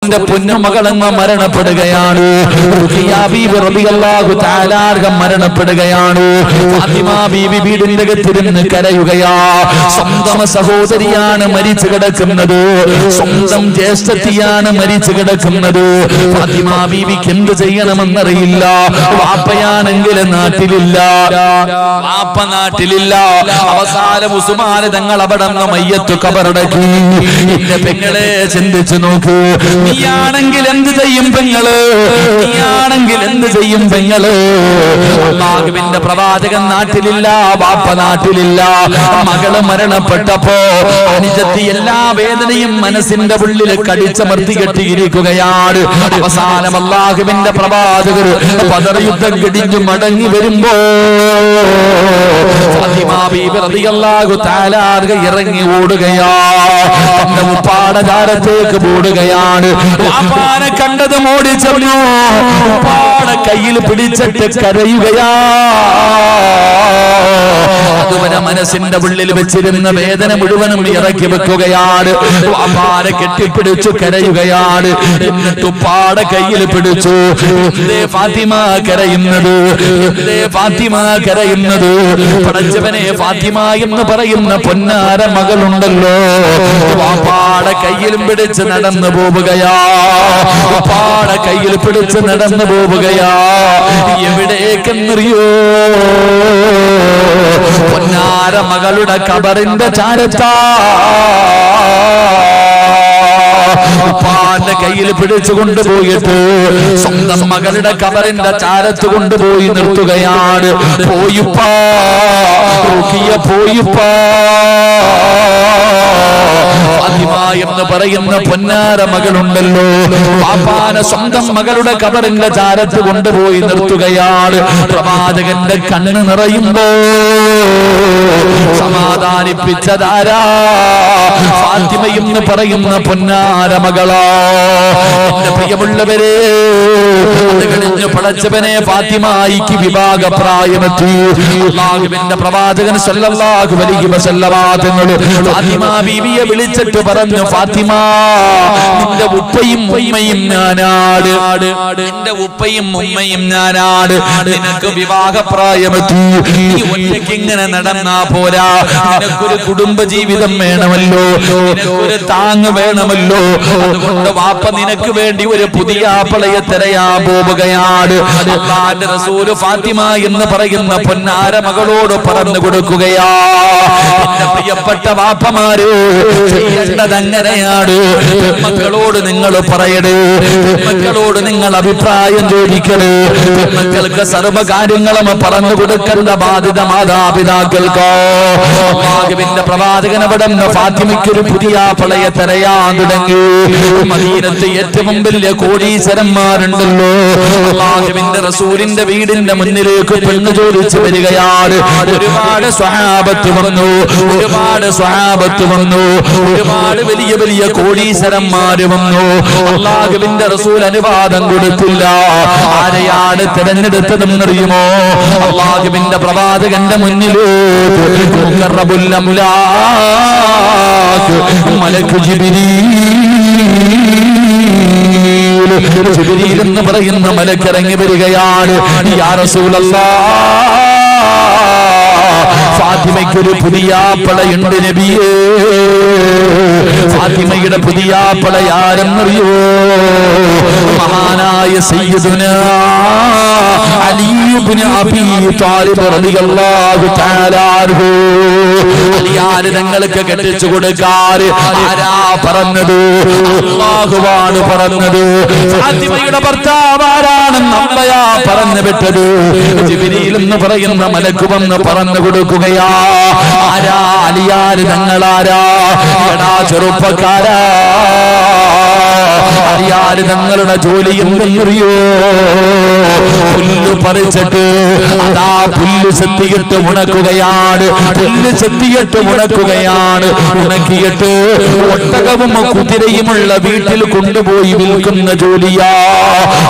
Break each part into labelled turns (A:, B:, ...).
A: റസൂലിന്റെ പൊന്നുമകളങ്ങ് മരണപ്പെടുകയാണ്. റുഖിയ ബീബി റളിയല്ലാഹു തആല അൻഹ മരണപ്പെടുകയാണ്. ഫാത്തിമ ബീബി വീടിന്റെ അകത്തിരുന്ന് കരയുകയാ. സ്വന്തം സഹോദരിയാണ് മരിച്ചു കിടക്കുന്നത്, സ്വന്തം ജ്യേഷ്ഠത്തിയാണ് മരിച്ചു കിടക്കുന്നത്. ഫാത്തിമ ബീവിക്ക് എന്ത് ചെയ്യണമെന്നറിയില്ല. വാപ്പയാണെങ്കിൽ നാട്ടിലില്ല, വാപ്പ നാട്ടിലില്ല. അവസാനം ഉസ്മാൻ തങ്ങൾ അവിടെ മയ്യത്ത് കബറടക്കി. എന്റെ പെങ്ങളെ ചിന്തിച്ചു നോക്കൂ, നീയാണെങ്കിൽ എന്ത് ചെയ്യും പെങ്ങള്, നീയാണെങ്കിൽ എന്ത് ചെയ്യും പെങ്ങള്? അല്ലാഹുവിന്റെ പ്രവാചകൻ നാട്ടിലില്ല, വാപ്പ നാട്ടിലില്ല. മകള് മരണപ്പെട്ടപ്പോ അനുജത്തി എല്ലാ വേദനയും മനസ്സിന്റെ ഉള്ളിൽ കടിച്ചമർത്തി കെട്ടിയിരിക്കുകയാണ്. അവസാനം അല്ലാഹുവിന്റെ പ്രവാചകർ ബദർ യുദ്ധം കിടിഞ്ഞു മടങ്ങി വരുമ്പോ ഫാത്തിമ ബീബി റളിയല്ലാഹു തആല അൻഹ ഇറങ്ങി ഓടുകയാ. തന്റെ ഉപ്പാടെ ചാരത്തേക്ക് ഓടുകയാണ്. വാപ്പാനെ കണ്ടതും ഓടിച്ചെന്നു. ഉപ്പാടെ കയ്യിൽ പിടിച്ചിട്ട് കരയുകയാ. അതുവരെ മനസ്സിന്റെ ഉള്ളിൽ വെച്ചിരുന്ന വേദന മുഴുവനും ഇറക്കി വെക്കുകയാണ്. വാപ്പാനെ കെട്ടിപ്പിടിച്ചു കരയുകയാണ്. എന്നിട്ട് ഉപ്പാടെ കയ്യിൽ പിടിച്ചു. എന്തേ ഫാത്തിമ കരയുന്നത്, എന്തേ ഫാത്തിമ കരയുന്നത്? പടച്ചവനെ, ഫാത്തിമ എന്ന് പറയുന്ന പൊന്നാര മകളുണ്ടല്ലോ, വാപ്പാടെ കയ്യിലും പിടിച്ച് നടന്നു പോവുകയാ. വാപ്പാടെ കയ്യിൽ പിടിച്ച് നടന്നു പോവുകയാ. എവിടേക്കെന്നറിയോ? പൊന്നാര മകളുടെ കബറിന്റെ ചാരത്താ. ഉപ്പാന്റെ കയ്യിൽ പിടിച്ചു കൊണ്ടുപോയിട്ട് സ്വന്തം മകളുടെ കബറിന്റെ ചാരത്ത് കൊണ്ടുപോയി നിർത്തുകയാണ്. പോയുപ്പാ, റുഖിയ പോയുപ്പാ. ഫാത്തിമ എന്ന് പറയുന്ന പൊന്നാര മകളുണ്ടല്ലോ, പാപ്പാനെ സ്വന്തം മകളുടെ കബറിന്റെ ചാരത്ത് കൊണ്ടുപോയി നിർത്തുകയാണ്. പ്രവാചകന്റെ കണ്ണ് നിറയുമ്പോ സമാധാനിപ്പിച്ചതാരാ? ഫാത്തിമ എന്ന് പറയുന്ന പൊന്നാര മകളാ. എന്റെ പ്രിയമുള്ളവരെ, അത് കഴിഞ്ഞ് പടച്ചവനെ ഫാത്തിമയ്ക്ക് വിവാഹപ്രായമെത്തി. അല്ലാഹുവിന്റെ പ്രവാചകൻ സല്ലല്ലാഹു അലൈഹി വസല്ലമ തങ്ങൾ ഫാത്തിമ ബീവിയെ വിളിച്ചിട്ട് പറഞ്ഞു, ഫാത്തിമ, നിന്റെ ഉപ്പയും ഉമ്മയും ഞാനാണ്, നിന്റെ ഉപ്പയും ഉമ്മയും ഞാനാണ്. നിനക്ക് വിവാഹപ്രായമെത്തി. നീ ഒറ്റയ്ക്ക് ഇങ്ങനെ നടന്നാ പോരാ, നിനക്കൊരു കുടുംബ ജീവിതം വേണമല്ലോ, നിനക്കൊരു താങ്ങ് വേണമല്ലോ. അതുകൊണ്ട് വാപ്പ നിനക്ക് വേണ്ടി ഒരു പുതിയ ആപ്പളയെ തിരയാൻ പോവുകയാണ്. അല്ലാഹുവിന്റെ റസൂൽ ഫാത്തിമ എന്ന് പറയുന്ന പൊന്നാര മകളോട് പറഞ്ഞു കൊടുക്കുകയാ, എന്റെ പ്രിയപ്പെട്ട വാപ്പമാര്, ചെയ്യേണ്ടത് അങ്ങനെയാണ്. മക്കളോട് നിങ്ങൾ പറയണേ, മക്കളോട് നിങ്ങൾ അഭിപ്രായം ചോദിക്കണേ. മക്കൾക്ക് സർവ്വകാര്യങ്ങളും പറഞ്ഞു കൊടുക്കേണ്ട ബാധ്യത മാതാപിതാക്കൾക്കോ. അല്ലാഹുവിന്റെ പ്രവാചകൻ അവിടെ ഫാത്തിമയ്ക്കൊരു പുതിയ ആപ്പളയെ തിരയാൻ തുടങ്ങി. മദീനത്ത് ഏറ്റവും വലിയ കോടീശ്വരന്മാരുണ്ടല്ലോ, അല്ലാഹുവിന്റെ റസൂലിന്റെ വീടിന്റെ മുന്നിലേക്ക് പെണ്ണ് ചോദിച്ചു വരികയാണ്. ഒരുപാട് സ്വഹാബത്ത് വന്നു, ഒരുപാട് സ്വഹാബത്ത് വന്നു, ഒരുപാട് വലിയ വലിയ കോടീശ്വരന്മാര് വന്നു. അല്ലാഹുവിന്റെ റസൂൽ അനുവാദം കൊടുത്തില്ല. ആരെയാണ് തിരഞ്ഞെടുത്തതെന്നറിയുമോ? അല്ലാഹുവിന്റെ പ്രവാചകന്റെ മുന്നിലേക്ക് മുഖറബുൽ അംലാഖ് മലക്ക് ജിബ്രീൽ എന്ന് പറയുന്ന മലക്ക് ഇറങ്ങി വരികയാണ്. യാ റസൂലല്ലാഹ്, ഫാത്തിമയ്ക്കൊരു പുതിയ ആപ്പളയുണ്ട് നബിയേ. ഫാത്തിമയുടെ പുതിയ ആപ്പള ആരെന്നറിയോ? മഹാനായ സയ്യിദുനാ അലി ഇബ്നു അബീ ത്വാലിബ് റളിയല്ലാഹു തആല അൻഹു. അലിയാര് തങ്ങൾക്ക് കെട്ടിച്ചു കൊടുക്കാറ് ആരാ പറഞ്ഞത്? അല്ലാഹുവാണ് പറഞ്ഞത്. ഫാത്തിമയുടെ ഭർത്താവ് ആരാണെന്ന് അള്ളയാ പറഞ്ഞു വിട്ടത്. ജിബ്രീൽ എന്ന് പറയുന്ന മലക്ക് വന്ന് പറഞ്ഞു കൊടുക്കുകയാ, ആരാ അലിയാര് തങ്ങളാരാ? എടാ ചെറുപ്പക്കാരാ, അലിയാര് തങ്ങളുടെ ജോലി എന്തെന്നറിയോ? പുല്ല് പറിച്ചിട്ട് അതാ പുല്ല് ചെത്തിയിട്ട് ഉണക്കുകയാണ്, പുല്ല് ചെത്തിയിട്ട് ഉണക്കുകയാണ്. ഉണക്കിയിട്ട് ഒട്ടകവും കുതിരയുമുള്ള വീട്ടിൽ കൊണ്ടുപോയി വിൽക്കുന്ന ജോലിയാ.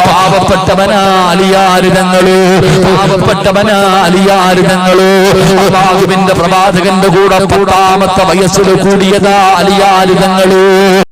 A: പാവപ്പെട്ടവനാ അലിയാര് തങ്ങള്, പാവപ്പെട്ടവനാ അലിയാര് തങ്ങള്. അല്ലാഹുവിന്റെ പ്രവാചകന്റെ കൂടെ 10ാമത്തെ വയസ്സിൽ കൂടിയതാ അലിയാര് തങ്ങള്.